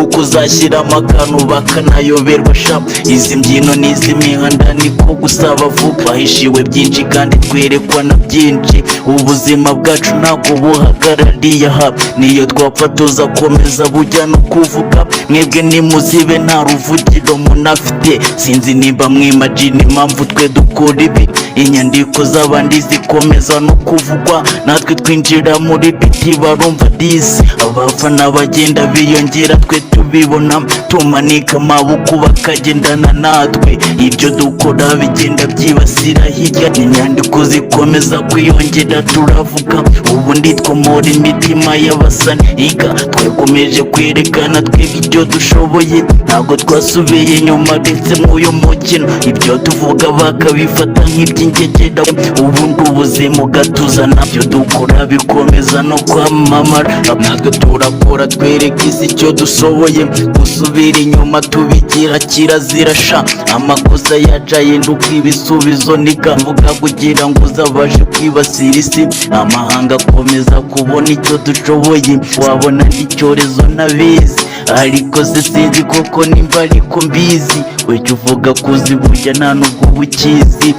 kuko uzashyiramo akantu bakanayoberwa sha. Izi mbyino n'izi mihanda niko gusa bavuga, bahishiwe byinshi kandi twerekwa na byinshi. Ubuzima bwacu ntabwo buhagarariye aha, niyo twapfa tuzakomeza bujya no kuvuga. Mwebwe nimuzibe nta ruvugiro munafite, sinzi nimba mwimagine impamvu twe dukora ibi. Inyandiko z'abandi zikomeza no kuvugwa, natwe twinjira muri biti barumva disi. Abafana bagenda biyongera twe tubibona, tumanika amaboko bakagendana natwe. Ibyo dukora bigenda byibasira hirya, inyandiko zikomeza kwiyongera turavuga. Ubundi twomora imitima y'abasaniga, twekomeje kwerekana twebwe ibyo dushoboye, ntabwo twasubiye inyuma ndetse mw'uyu mukino. Ibyo tuvuga bakabifata nk'iby'ingegera, ubundi ubuzima ugatuza nabyo dukora bikomeza no kwamamara. Natwe turakora twereka isi icyo dushoboye, gusubira inyuma tubigira kirazira sha. Amakosa yacu ahinduka ibisubizo niga, mvuga kugira ngo uzabashe kwibasira isi. Amahanga akomeza kubona icyo dushoboye, wabona n'icyorezo nabizi, ariko se sinzi koko nimba ariko mbizi. Wecyo uvuga kuziburya nta nubwo ubukizi.